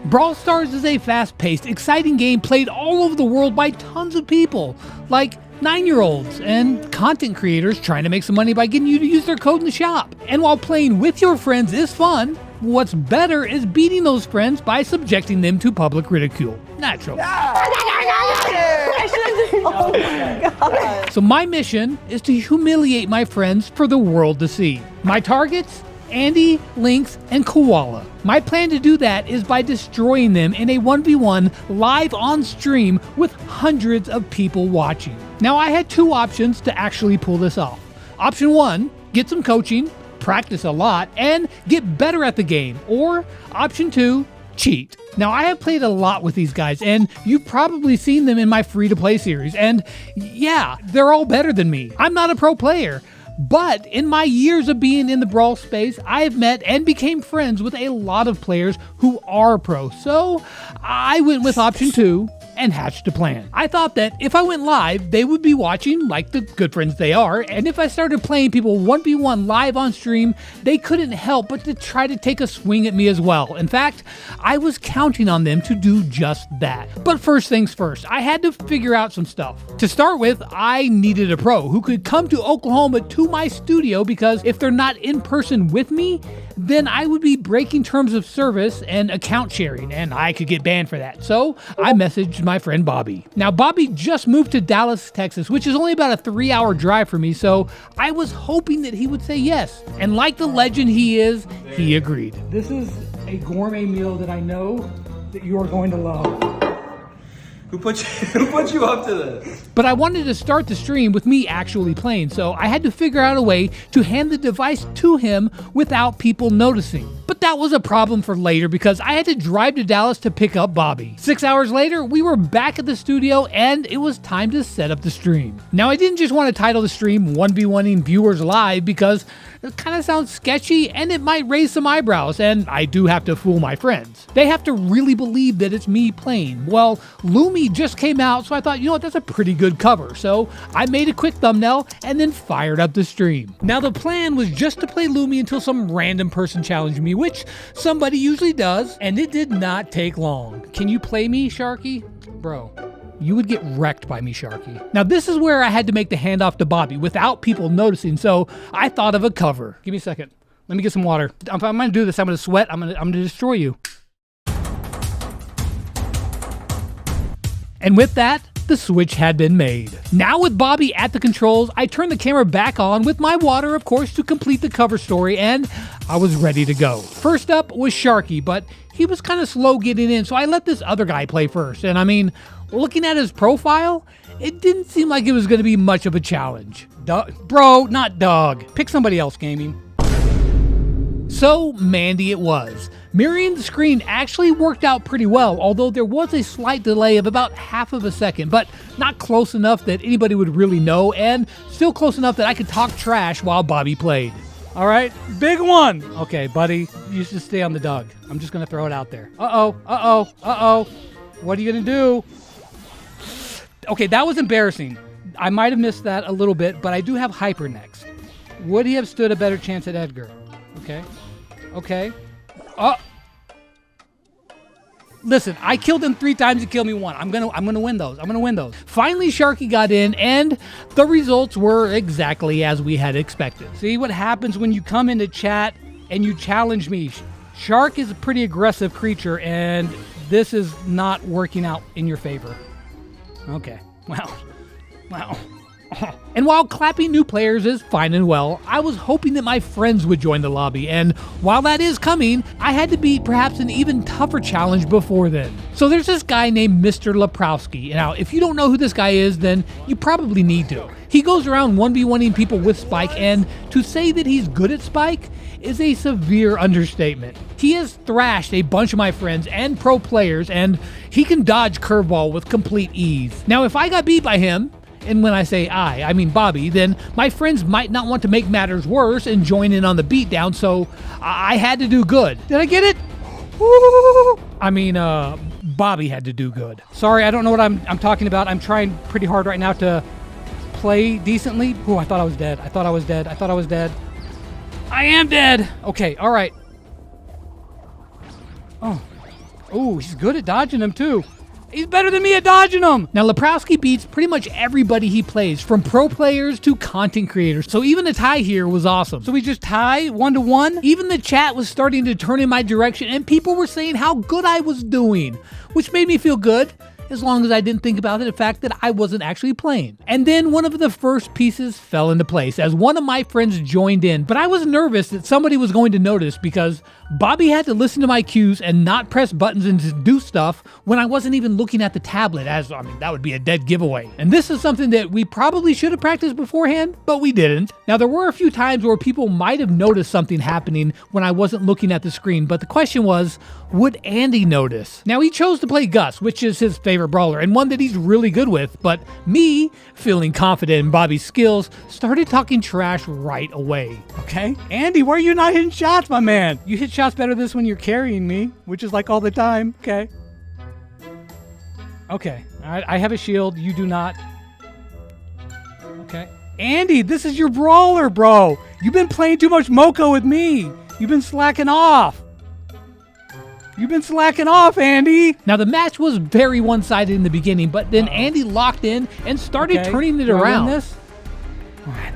Brawl Stars is a fast-paced, exciting game played all over the world by tons of people, like 9-year-olds and content creators trying to make some money by getting you to use their code in the shop. And while playing with your friends is fun, what's better is beating those friends by subjecting them to public ridicule. Naturally. Oh my God. So my mission is to humiliate my friends for the world to see. My targets? Andy, Lynx, and Koala. My plan to do that is by destroying them in a 1v1 live on stream with hundreds of people watching. Now I had two options to actually pull this off. Option 1, get some coaching, practice a lot, and get better at the game. Or option 2, cheat. Now I have played a lot with these guys, and you've probably seen them in my free-to-play series, and yeah, they're all better than me. I'm not a pro player, but in my years of being in the Brawl space, I have met and became friends with a lot of players who are pro, so I went with option 2 and hatched a plan. I thought that if I went live, they would be watching like the good friends they are, and if I started playing people 1v1 live on stream, they couldn't help but to try to take a swing at me as well. In fact, I was counting on them to do just that. But first things first, I had to figure out some stuff. To start with, I needed a pro who could come to Oklahoma to my studio, because if they're not in person with me, then I would be breaking terms of service and account sharing, and I could get banned for that. So I messaged my friend Bobby. Now Bobby just moved to Dallas, Texas, which is only about a 3-hour drive for me, so I was hoping that he would say yes. And like the legend he is, he agreed. This is a gourmet meal that I know that you are going to love. Who put you up to this? But I wanted to start the stream with me actually playing, so I had to figure out a way to hand the device to him without people noticing. But that was a problem for later because I had to drive to Dallas to pick up Bobby. 6 hours later, we were back at the studio and it was time to set up the stream. Now I didn't just want to title the stream 1v1ing viewers live because it kind of sounds sketchy and it might raise some eyebrows, and I do have to fool my friends. They have to really believe that it's me playing. Well, Lumi just came out, so I thought, you know what, that's a pretty good cover. So I made a quick thumbnail and then fired up the stream. Now the plan was just to play Lumi until some random person challenged me, which somebody usually does, and it did not take long. Can you play me, Sharky? Bro, you would get wrecked by me, Sharky. Now this is where I had to make the handoff to Bobby without people noticing, so I thought of a cover. Give me a second. Let me get some water. If I'm gonna do this, I'm gonna sweat. I'm gonna destroy you. And with that, the switch had been made. Now with Bobby at the controls, I turned the camera back on with my water, of course, to complete the cover story, and I was ready to go. First up was Sharky, but he was kind of slow getting in, so I let this other guy play first. And I mean, looking at his profile, it didn't seem like it was going to be much of a challenge. Bro, not Doug. Pick somebody else, gaming. So Mandy it was. Mirroring the screen actually worked out pretty well, although there was a slight delay of about half of a second, but not close enough that anybody would really know, and still close enough that I could talk trash while Bobby played. All right, big one. Okay, buddy, you should stay on the Doug. I'm just gonna throw it out there. Uh-oh. What are you gonna do? Okay, that was embarrassing. I might have missed that a little bit, but I do have Hyper next. Would he have stood a better chance at Edgar? Okay. Listen, I killed him 3 times, he killed me 1. I'm gonna win those. Finally, Sharky got in, and the results were exactly as we had expected. See what happens when you come into chat and you challenge me. Shark is a pretty aggressive creature, and this is not working out in your favor. Okay, wow. And while clapping new players is fine and well, I was hoping that my friends would join the lobby, and while that is coming, I had to beat perhaps an even tougher challenge before then. So there's this guy named Mr. Leprowski. Now, if you don't know who this guy is, then you probably need to. He goes around 1v1ing people with Spike, and to say that he's good at Spike is a severe understatement. He has thrashed a bunch of my friends and pro players, and he can dodge curveball with complete ease. Now, if I got beat by him, and when I say I mean Bobby, then my friends might not want to make matters worse and join in on the beatdown, so I had to do good. Did I get it? Woo! I mean, Bobby had to do good. Sorry, I don't know what I'm talking about. I'm trying pretty hard right now to play decently. Ooh, I thought I was dead. I am dead! Okay, alright. Oh. Oh, he's good at dodging them too. He's better than me at dodging them. Now, Leprowski beats pretty much everybody he plays, from pro players to content creators. So even a tie here was awesome. So we just tie 1-1? Even the chat was starting to turn in my direction, and people were saying how good I was doing, which made me feel good, as long as I didn't think about the fact that I wasn't actually playing. And then one of the first pieces fell into place as one of my friends joined in, but I was nervous that somebody was going to notice because Bobby had to listen to my cues and not press buttons and just do stuff when I wasn't even looking at the tablet, that would be a dead giveaway. And this is something that we probably should have practiced beforehand, but we didn't. Now, there were a few times where people might have noticed something happening when I wasn't looking at the screen, but the question was, would Andy notice? Now, he chose to play Gus, which is his favorite brawler and one that he's really good with, but me, feeling confident in Bobby's skills, started talking trash right away. Okay. Andy, why are you not hitting shots, my man? You hit shots better this when you're carrying me, which is like all the time. Okay. Okay. I have a shield. You do not. Okay. Andy, this is your brawler, bro. You've been playing too much Moco with me. You've been slacking off. You've been slacking off, Andy. Now, the match was very one-sided in the beginning, but then Andy locked in and started turning it around. This?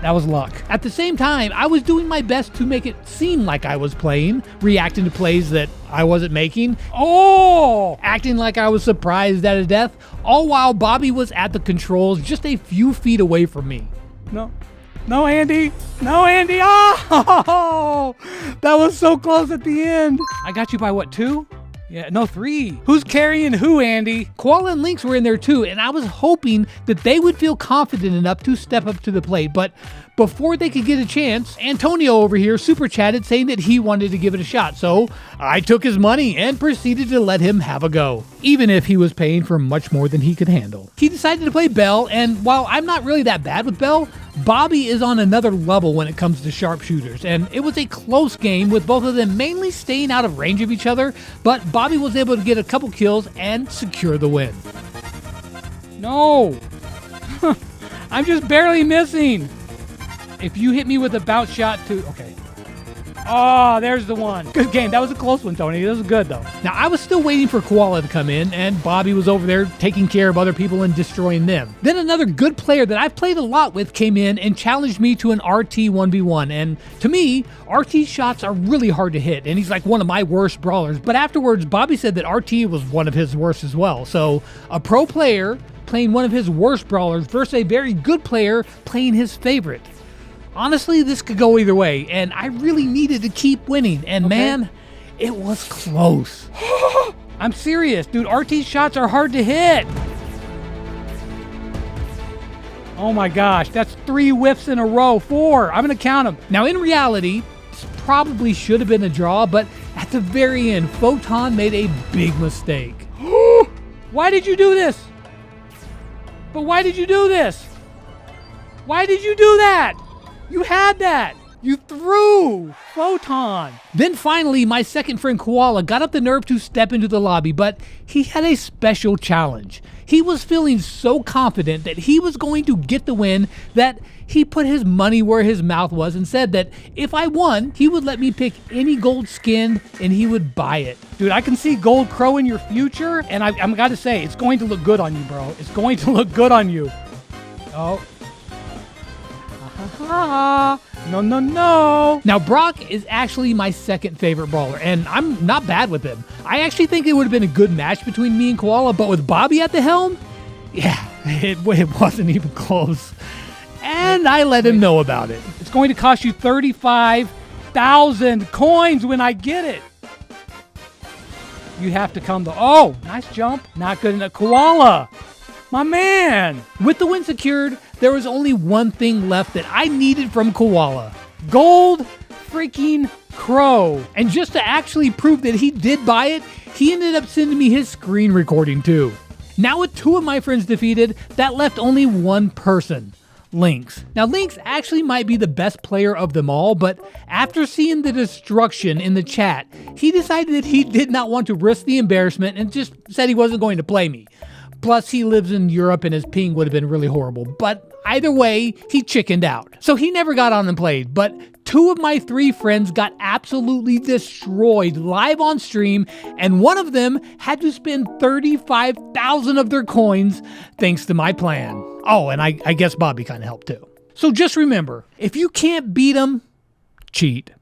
That was luck. At the same time, I was doing my best to make it seem like I was playing, reacting to plays that I wasn't making, acting like I was surprised at a death, all while Bobby was at the controls just a few feet away from me. No, Andy. No, Andy. Oh, that was so close at the end. I got you by what, 2? Yeah, no, 3. Who's carrying who, Andy? Koala and Lynx were in there too, and I was hoping that they would feel confident enough to step up to the plate, but before they could get a chance, Antonio over here super chatted saying that he wanted to give it a shot, so I took his money and proceeded to let him have a go, even if he was paying for much more than he could handle. He decided to play Belle, and while I'm not really that bad with Belle, Bobby is on another level when it comes to sharpshooters, and it was a close game with both of them mainly staying out of range of each other, but Bobby was able to get a couple kills and secure the win. No. I'm just barely missing. If you hit me with a bounce shot too, okay. Oh, there's the one. Good game. That was a close one, Tony. That was good, though. Now, I was still waiting for Koala to come in, and Bobby was over there taking care of other people and destroying them. Then another good player that I've played a lot with came in and challenged me to an RT 1v1. And to me, RT shots are really hard to hit, and he's like one of my worst brawlers. But afterwards, Bobby said that RT was one of his worst as well. So a pro player playing one of his worst brawlers versus a very good player playing his favorite. Honestly, this could go either way, and I really needed to keep winning, and man, it was close. I'm serious, dude. RT shots are hard to hit. Oh my gosh, that's 3 whiffs in a row. 4. I'm gonna count them. Now, in reality, this probably should have been a draw, but at the very end, Photon made a big mistake. Why did you do this? But why did you do this? Why did you do that? You had that. You threw Photon. Then finally, my second friend Koala got up the nerve to step into the lobby, but he had a special challenge. He was feeling so confident that he was going to get the win that he put his money where his mouth was and said that if I won, he would let me pick any gold skin and he would buy it. Dude, I can see Gold Crow in your future, and I'm got to say, it's going to look good on you, bro. It's going to look good on you. Oh. No. Now, Brock is actually my second favorite brawler, and I'm not bad with him. I actually think it would have been a good match between me and Koala, but with Bobby at the helm, yeah, it wasn't even close. And I let him know about it. It's going to cost you 35,000 coins when I get it. You have to come to... Oh, nice jump. Not good enough. Koala, my man. With the win secured, there was only one thing left that I needed from Koala. Gold freaking Crow. And just to actually prove that he did buy it, he ended up sending me his screen recording too. Now with 2 of my friends defeated, that left only one person. Lynx. Now, Lynx actually might be the best player of them all, but after seeing the destruction in the chat, he decided that he did not want to risk the embarrassment and just said he wasn't going to play me. Plus, he lives in Europe and his ping would have been really horrible. But either way, he chickened out. So he never got on and played. But 2 of my 3 friends got absolutely destroyed live on stream, and one of them had to spend 35,000 of their coins thanks to my plan. Oh, and I guess Bobby kind of helped too. So just remember, if you can't beat them, cheat.